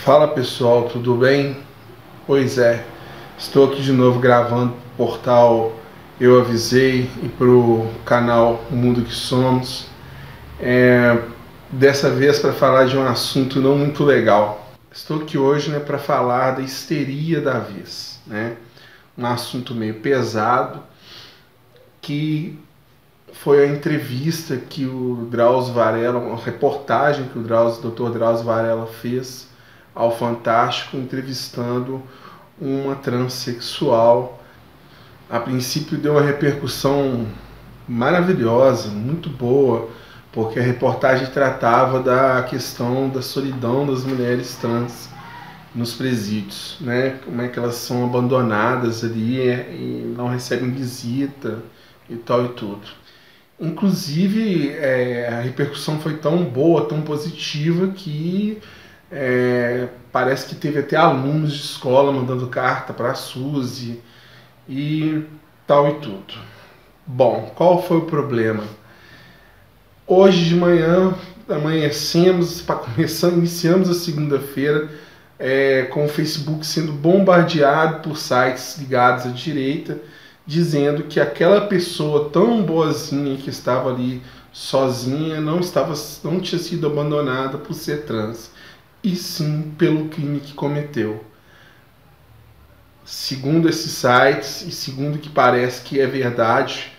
Fala pessoal, tudo bem? Pois é, estou aqui de novo gravando para o portal Eu Avisei e para o canal O Mundo Que Somos. Dessa vez para falar de um assunto não muito legal. Estou aqui hoje para falar da histeria da vez, um assunto meio pesado, que foi a entrevista que o Drauzio Varela, uma reportagem que o Dr. Drauzio Varela fez ao Fantástico, entrevistando uma transexual. A princípio deu uma repercussão maravilhosa, muito boa, porque a reportagem tratava da questão da solidão das mulheres trans nos presídios, como é que elas são abandonadas ali e não recebem visita e tal e tudo. Inclusive, a repercussão foi tão boa, tão positiva, que parece que teve até alunos de escola mandando carta para a Suzy e tal e tudo. Bom, qual foi o problema? Hoje de manhã, iniciamos a segunda-feira com o Facebook sendo bombardeado por sites ligados à direita, dizendo que aquela pessoa tão boazinha que estava ali sozinha não tinha sido abandonada por ser trans, e sim pelo crime que cometeu. Segundo esses sites, e segundo que parece que é verdade,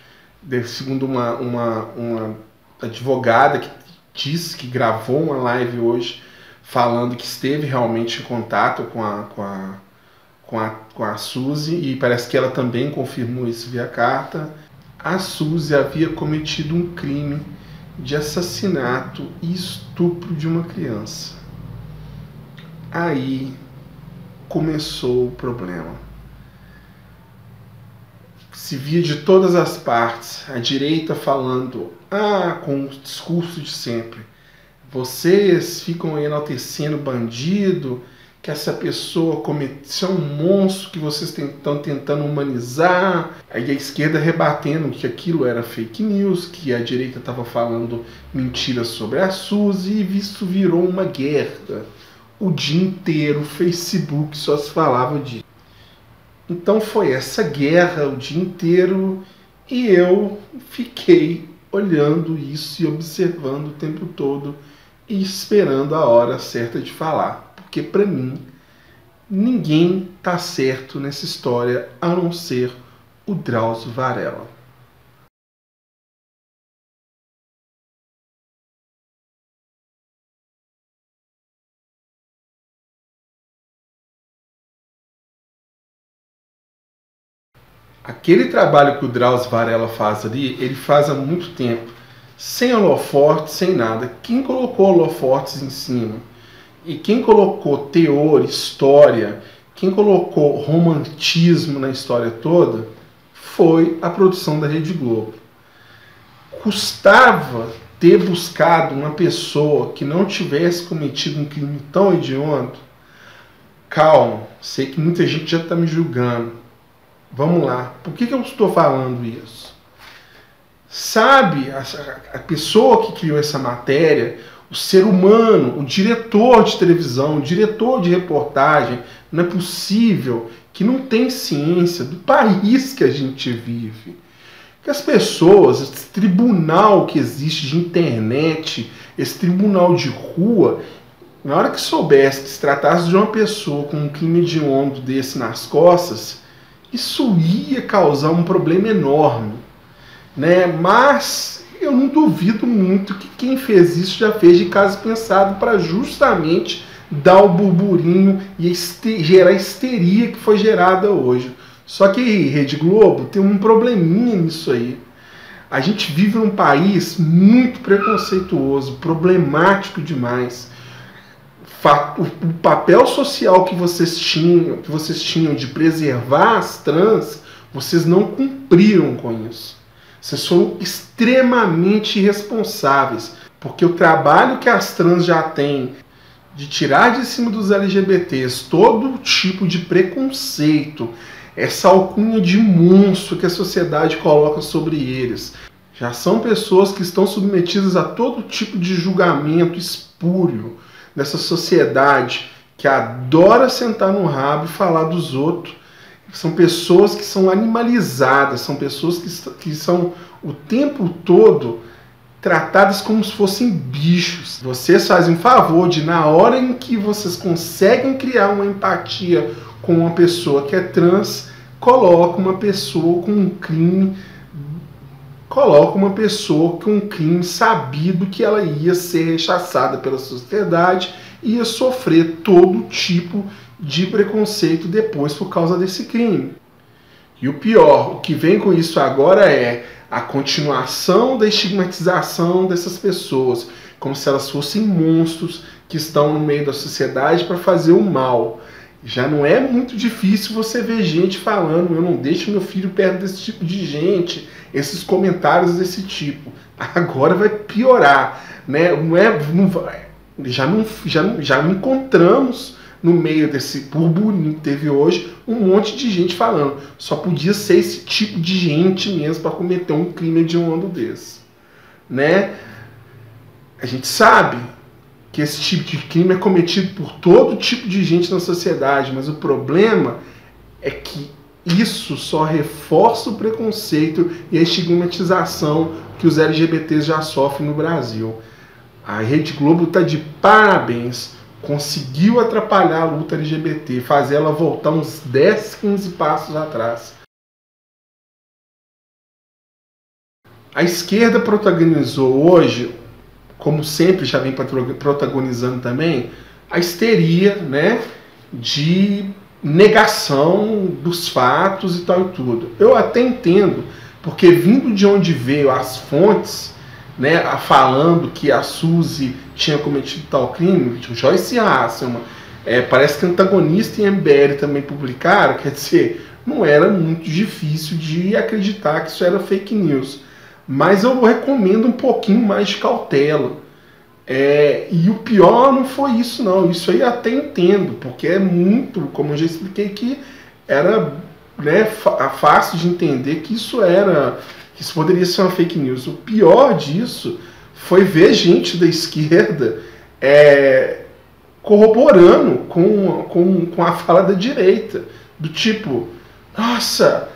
segundo uma advogada que disse que gravou uma live hoje falando que esteve realmente em contato com a Suzy, e parece que ela também confirmou isso via carta, a Suzy havia cometido um crime de assassinato e estupro de uma criança. Aí começou o problema. Se via de todas as partes, a direita falando, com o discurso de sempre, vocês ficam enaltecendo bandido, que essa pessoa cometeu um monstro que vocês estão tentando humanizar. Aí a esquerda rebatendo que aquilo era fake news, que a direita estava falando mentiras sobre a Suzy, e isso virou uma guerra. O dia inteiro o Facebook só se falava disso. Então foi essa guerra o dia inteiro, e eu fiquei olhando isso e observando o tempo todo e esperando a hora certa de falar. Porque para mim, ninguém tá certo nessa história a não ser o Drauzio Varela. Aquele trabalho que o Drauzio Varela faz ali, ele faz há muito tempo, sem holofotes, sem nada. Quem colocou holofotes em cima, e quem colocou teor, história, quem colocou romantismo na história toda, foi a produção da Rede Globo. Custava ter buscado uma pessoa que não tivesse cometido um crime tão hediondo? Calma, sei que muita gente já está me julgando. Vamos lá, por que eu estou falando isso? Sabe, a pessoa que criou essa matéria, o ser humano, o diretor de televisão, o diretor de reportagem, não é possível que não tenha ciência do país que a gente vive. Que as pessoas, esse tribunal que existe de internet, esse tribunal de rua, na hora que soubesse que se tratasse de uma pessoa com um crime hediondo desse nas costas, isso ia causar um problema enorme, Mas eu não duvido muito que quem fez isso já fez de caso pensado para justamente dar o burburinho e gerar a histeria que foi gerada hoje. Só que Rede Globo tem um probleminha nisso aí. A gente vive num país muito preconceituoso, problemático demais. O papel social que vocês tinham de preservar as trans, vocês não cumpriram com isso. Vocês foram extremamente irresponsáveis, porque o trabalho que as trans já têm de tirar de cima dos LGBTs todo tipo de preconceito, essa alcunha de monstro que a sociedade coloca sobre eles, já são pessoas que estão submetidas a todo tipo de julgamento espúrio dessa sociedade que adora sentar no rabo e falar dos outros. São pessoas que são animalizadas, são pessoas que são o tempo todo tratadas como se fossem bichos. Vocês fazem um favor de, na hora em que vocês conseguem criar uma empatia com uma pessoa que é trans, coloca uma pessoa com um crime, sabido que ela ia ser rechaçada pela sociedade, ia sofrer todo tipo de preconceito depois por causa desse crime. E o pior, o que vem com isso agora é a continuação da estigmatização dessas pessoas, como se elas fossem monstros que estão no meio da sociedade para fazer o mal. Já não é muito difícil você ver gente falando: eu não deixo meu filho perto desse tipo de gente, esses comentários desse tipo. Agora vai piorar, né? Já não encontramos no meio desse burburinho que teve hoje um monte de gente falando. Só podia ser esse tipo de gente mesmo para cometer um crime hediondo desse, né? A gente sabe que esse tipo de crime é cometido por todo tipo de gente na sociedade, mas o problema é que isso só reforça o preconceito e a estigmatização que os LGBTs já sofrem no Brasil. A Rede Globo está de parabéns, conseguiu atrapalhar a luta LGBT, fazer ela voltar uns 10, 15 passos atrás. A esquerda protagonizou hoje, como sempre já vem protagonizando também, a histeria, né, de negação dos fatos e tal e tudo. Eu até entendo, porque vindo de onde veio as fontes, né, falando que a Suzy tinha cometido tal crime, Joyce Hasselman, parece que antagonista e MBL também publicaram, quer dizer, não era muito difícil de acreditar que isso era fake news. Mas eu recomendo um pouquinho mais de cautela. E o pior não foi isso não, isso aí eu até entendo, porque é muito, como eu já expliquei, que era, né, fácil de entender que isso poderia ser uma fake news. O pior disso foi ver gente da esquerda corroborando com a fala da direita, do tipo: nossa,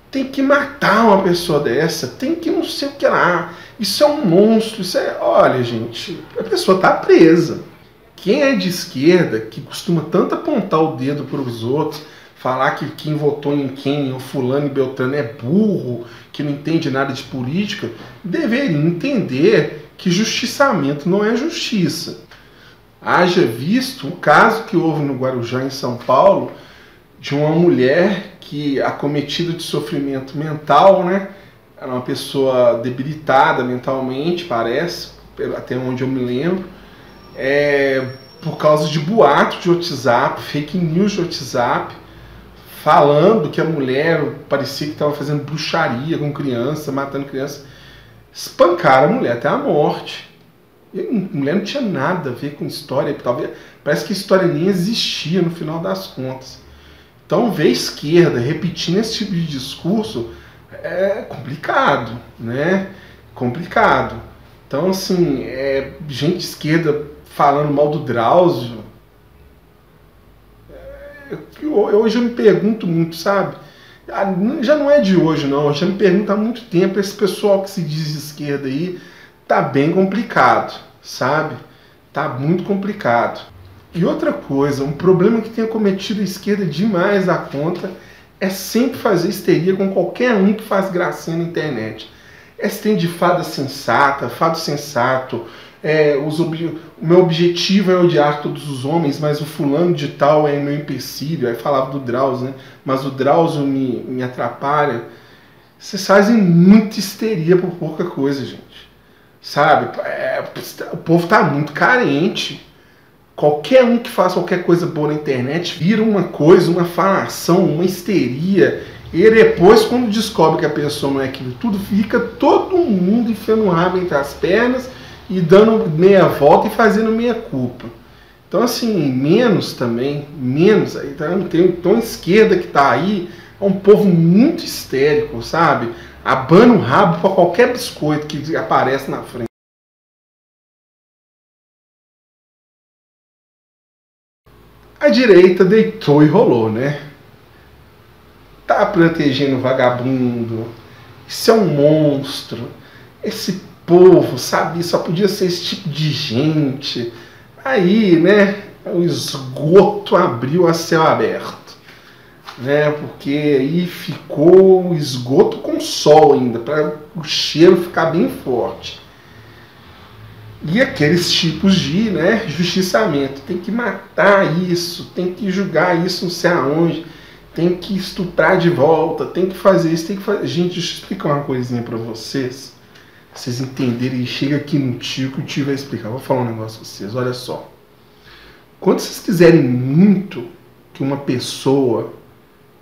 tem que matar uma pessoa dessa, tem que não sei o que lá, isso é um monstro, olha gente, a pessoa está presa. Quem é de esquerda, que costuma tanto apontar o dedo para os outros, falar que quem votou em quem, o fulano e beltrano é burro, que não entende nada de política, deveria entender que justiçamento não é justiça. Haja visto o caso que houve no Guarujá, em São Paulo, de uma mulher que, acometida de sofrimento mental, né, era uma pessoa debilitada mentalmente, parece, até onde eu me lembro, por causa de boato de WhatsApp, fake news de WhatsApp, falando que a mulher parecia que estava fazendo bruxaria com criança, matando criança. Espancaram a mulher até a morte. E a mulher não tinha nada a ver com história, talvez, parece que a história nem existia no final das contas. Então, ver a esquerda repetindo esse tipo de discurso é complicado, né? Complicado. Então, assim, gente de esquerda falando mal do Drauzio. Hoje eu me pergunto muito, sabe? Já não é de hoje, não. Eu já me pergunto há muito tempo. Esse pessoal que se diz de esquerda aí tá bem complicado, sabe? Tá muito complicado. E outra coisa, um problema que tem acometido a esquerda demais da conta é sempre fazer histeria com qualquer um que faz gracinha na internet. Esse tem de fada sensata, fado sensato, o meu objetivo é odiar todos os homens, mas o fulano de tal é meu empecilho. Aí falava do Drauzio, né? Mas o Drauzio me atrapalha. Vocês fazem muita histeria por pouca coisa, gente. Sabe? O povo tá muito carente. Qualquer um que faça qualquer coisa boa na internet vira uma coisa, uma falação, uma histeria. E depois, quando descobre que a pessoa não é aquilo tudo, fica todo mundo enfiando o rabo entre as pernas e dando meia volta e fazendo meia culpa. Então, assim, menos também, menos. Então, a esquerda que tá aí é um povo muito histérico, sabe? Abana o rabo para qualquer biscoito que aparece na frente. A direita deitou e rolou, né? Tá protegendo o vagabundo. Isso é um monstro. Esse povo, sabe, só podia ser esse tipo de gente. Aí, né, o esgoto abriu a céu aberto, né? Porque aí ficou o esgoto com sol ainda, para o cheiro ficar bem forte. E aqueles tipos de, né, justiçamento, tem que matar isso, tem que julgar isso não sei aonde, tem que estuprar de volta, tem que fazer isso, tem que fazer... Gente, deixa eu explicar uma coisinha para vocês entenderem, e chega aqui no tio que o tio vai explicar. Vou falar um negócio pra vocês, olha só. Quando vocês quiserem muito que uma pessoa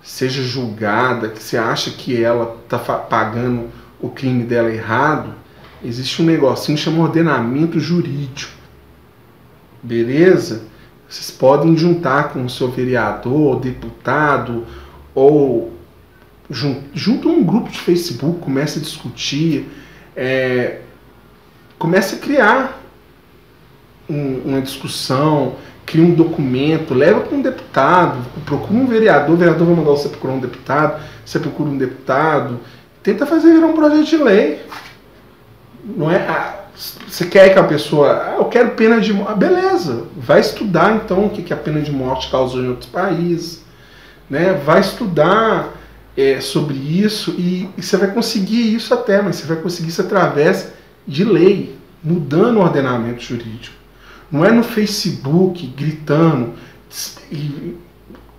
seja julgada, que você acha que ela está pagando o crime dela errado, existe um negocinho que chama ordenamento jurídico. Beleza? Vocês podem juntar com o seu vereador, deputado, ou junto a um grupo de Facebook, comece a discutir, comece a criar uma discussão, cria um documento, leva para um deputado, procura um vereador, o vereador vai mandar você procurar um deputado, você procura um deputado, tenta fazer virar um projeto de lei. Não é, você quer que a pessoa, eu quero pena de morte, beleza, vai estudar então o que a pena de morte causou em outros países, né? Vai estudar sobre isso e você vai conseguir isso até, mas você vai conseguir isso através de lei, mudando o ordenamento jurídico. Não é no Facebook gritando,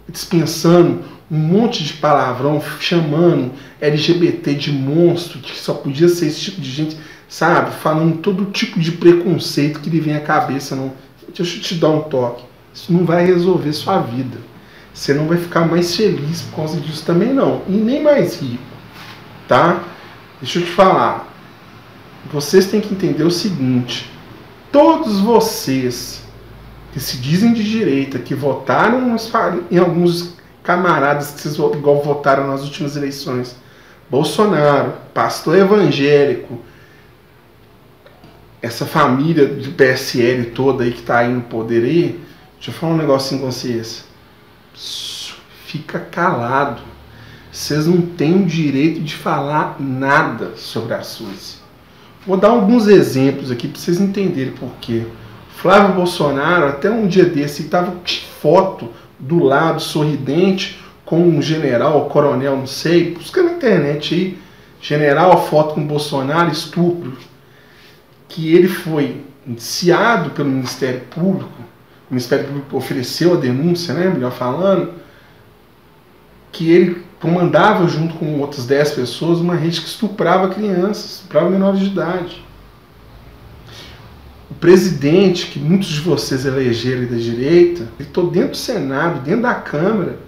dispensando um monte de palavrão, chamando LGBT de monstro, que só podia ser esse tipo de gente, sabe? Falando todo tipo de preconceito que lhe vem à cabeça. Não. Deixa eu te dar um toque. Isso não vai resolver sua vida. Você não vai ficar mais feliz por causa disso também não. E nem mais rico. Tá? Deixa eu te falar. Vocês têm que entender o seguinte. Todos vocês que se dizem de direita, que votaram em alguns camaradas que vocês igual votaram nas últimas eleições, Bolsonaro, pastor evangélico, essa família de PSL toda aí que tá aí no poder aí, deixa eu falar um negocinho com vocês. Fica calado. Vocês não têm o direito de falar nada sobre a Suzy. Vou dar alguns exemplos aqui para vocês entenderem por quê. Flávio Bolsonaro, até um dia desse, estava com foto do lado, sorridente, com um general, coronel, não sei, busca na internet aí, general, foto com Bolsonaro, estupro, que ele foi indiciado pelo Ministério Público, o Ministério Público ofereceu a denúncia, né, melhor falando, que ele comandava junto com outras 10 pessoas uma rede que estuprava crianças, estuprava menores de idade. O presidente, que muitos de vocês elegeram da direita, gritou dentro do Senado, dentro da Câmara,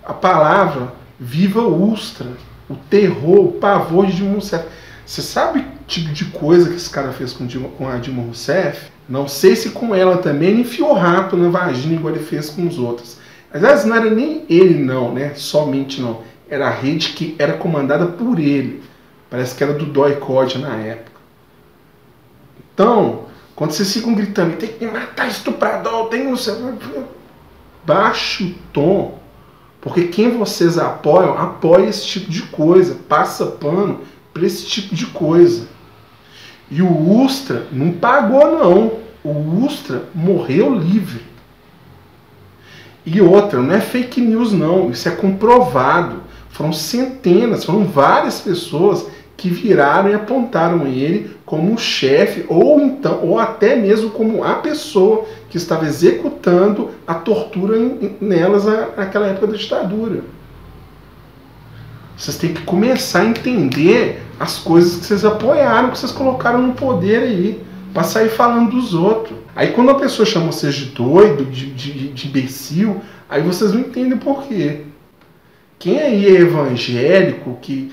a palavra viva Ustra, o terror, o pavor de Dilma Rousseff. Você sabe o tipo de coisa que esse cara fez com a Dilma Rousseff? Não sei se com ela também ele enfiou rato na vagina igual ele fez com os outros. Aliás, não era nem ele não, né? Somente não. Era a rede que era comandada por ele. Parece que era do Doi-Code na época. Então, quando vocês ficam gritando, tem que matar estuprador, tem não sei... Baixe o tom. Porque quem vocês apoiam, apoia esse tipo de coisa. Passa pano para esse tipo de coisa. E o Ustra não pagou, não. O Ustra morreu livre. E outra, não é fake news não, isso é comprovado. Foram centenas, foram várias pessoas que viraram e apontaram ele como o chefe, ou até mesmo como a pessoa que estava executando a tortura nelas naquela época da ditadura. Vocês têm que começar a entender as coisas que vocês apoiaram, que vocês colocaram no poder aí, para sair falando dos outros. Aí quando a pessoa chama vocês de doido, de imbecil, aí vocês não entendem por quê. Quem aí é evangélico, que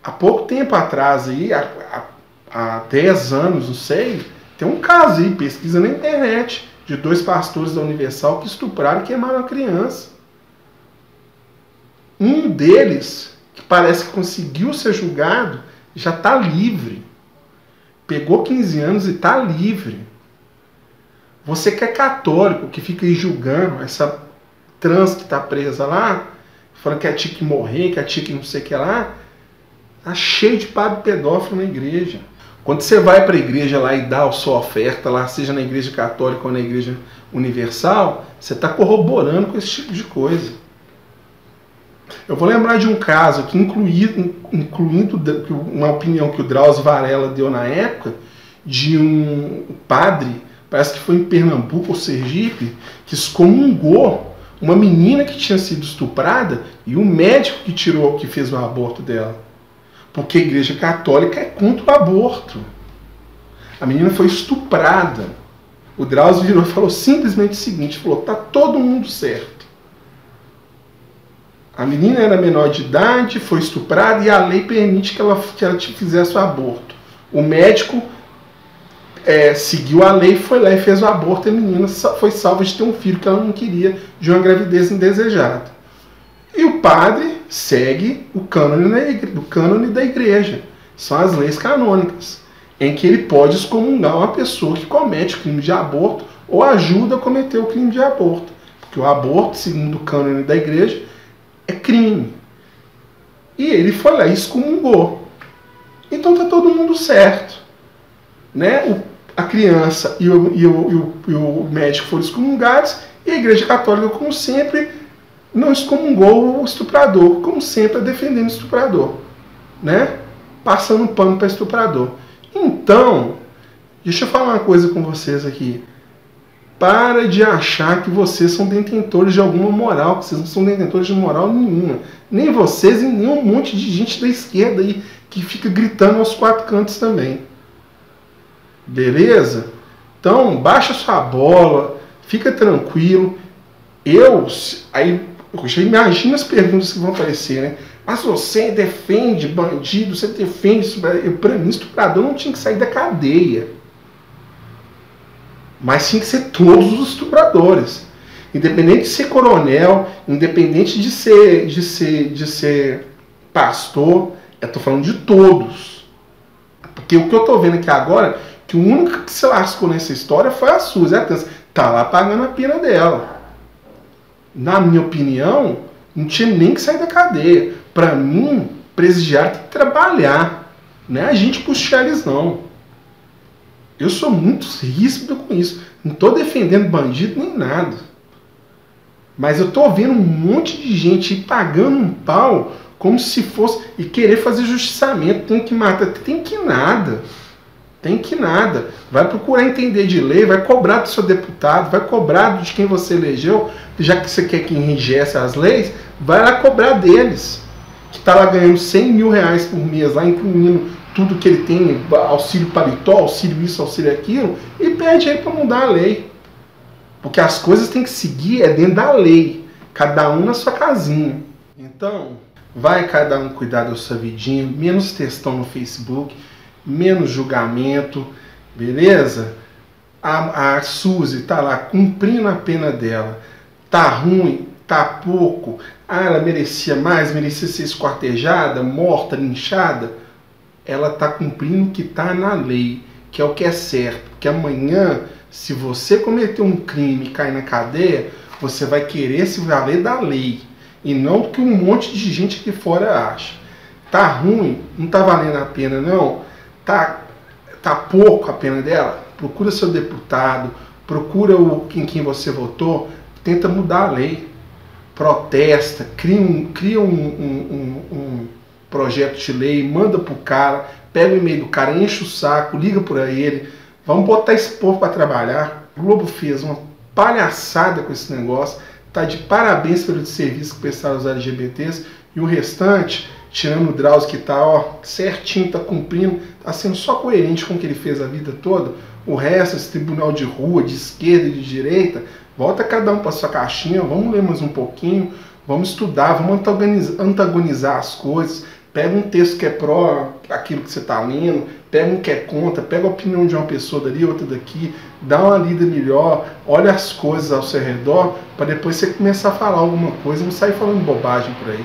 há pouco tempo atrás, aí, há 10 anos, não sei, tem um caso aí, pesquisa na internet, de 2 pastores da Universal que estupraram e queimaram a criança. Um deles, que parece que conseguiu ser julgado, já está livre. Pegou 15 anos e está livre. Você que é católico, que fica aí julgando essa trans que está presa lá, falando que a tia que morrer, que a tia que não sei o que lá, tá cheio de padre pedófilo na igreja. Quando você vai para a igreja lá e dá a sua oferta lá, seja na igreja católica ou na igreja universal, você está corroborando com esse tipo de coisa. Eu vou lembrar de um caso que, incluindo uma opinião que o Drauzio Varela deu na época, de um padre, parece que foi em Pernambuco ou Sergipe, que excomungou uma menina que tinha sido estuprada e o médico que fez o aborto dela. Porque a igreja católica é contra o aborto. A menina foi estuprada. O Drauzio virou e falou simplesmente o seguinte, falou, tá todo mundo certo. A menina era menor de idade, foi estuprada e a lei permite que ela fizesse o aborto. O médico seguiu a lei, foi lá e fez o aborto e a menina foi salva de ter um filho que ela não queria, de uma gravidez indesejada. E o padre segue o cânone da igreja. São as leis canônicas, em que ele pode excomungar uma pessoa que comete o crime de aborto ou ajuda a cometer o crime de aborto. Porque o aborto, segundo o cânone da igreja, é crime. E ele foi lá e excomungou. Então está todo mundo certo. Né? A criança e o médico foram excomungados e a igreja católica, como sempre, não excomungou o estuprador, como sempre, defendendo o estuprador. Né? Passando pano para estuprador. Então, deixa eu falar uma coisa com vocês aqui. Para de achar que vocês são detentores de alguma moral, que vocês não são detentores de moral nenhuma. Nem vocês e nem um monte de gente da esquerda aí que fica gritando aos quatro cantos também. Beleza? Então, baixa sua bola, fica tranquilo. Aí, já imagina as perguntas que vão aparecer, né? Mas você defende bandido, você defende estuprador. Para mim, estuprador não tinha que sair da cadeia. Mas tinha que ser todos os estupradores. Independente de ser coronel, independente de ser pastor, eu estou falando de todos. Porque o que eu estou vendo aqui agora, que o único que se lascou nessa história foi a Suzy. Está lá pagando a pena dela. Na minha opinião, não tinha nem que sair da cadeia. Para mim, presidiário tem que trabalhar. Não é a gente puxar eles, não. Eu sou muito ríspido com isso. Não estou defendendo bandido nem nada. Mas eu estou vendo um monte de gente pagando um pau como se fosse... E querer fazer justiçamento. Tem que matar. Tem que nada. Tem que nada. Vai procurar entender de lei, vai cobrar do seu deputado, vai cobrar de quem você elegeu, já que você quer que enrijece as leis, vai lá cobrar deles. Que está lá ganhando 100 mil reais por mês, lá incluindo tudo que ele tem, auxílio paletó, auxílio isso, auxílio aquilo, e pede aí para mudar a lei. Porque as coisas têm que seguir dentro da lei, cada um na sua casinha. Então, vai cada um cuidar da sua vidinha, menos textão no Facebook, menos julgamento, beleza? A Suzy tá lá cumprindo a pena dela. Tá ruim, tá pouco. Ela merecia mais, merecia ser esquartejada, morta, linchada. Ela tá cumprindo o que tá na lei, que é o que é certo. Porque amanhã, se você cometer um crime e cair na cadeia, você vai querer se valer da lei. E não do que um monte de gente aqui fora acha. Tá ruim, não tá valendo a pena não. Tá pouco a pena dela? Procura seu deputado, procura em quem você votou, tenta mudar a lei. Protesta, cria um projeto de lei, manda pro cara, pega o e-mail do cara, enche o saco, liga para ele. Vamos botar esse povo para trabalhar. O Globo fez uma palhaçada com esse negócio. Tá de parabéns pelo serviço que prestaram os LGBTs. E o restante, tirando o Drauzio que tá certinho, tá cumprindo, tá sendo só coerente com o que ele fez a vida toda. O resto, esse tribunal de rua, de esquerda e de direita, volta cada um para sua caixinha, vamos ler mais um pouquinho, vamos estudar, vamos antagonizar as coisas. Pega um texto que é pró aquilo que você está lendo, pega um que é contra, pega a opinião de uma pessoa dali, outra daqui, dá uma lida melhor, olha as coisas ao seu redor, para depois você começar a falar alguma coisa e não sair falando bobagem por aí.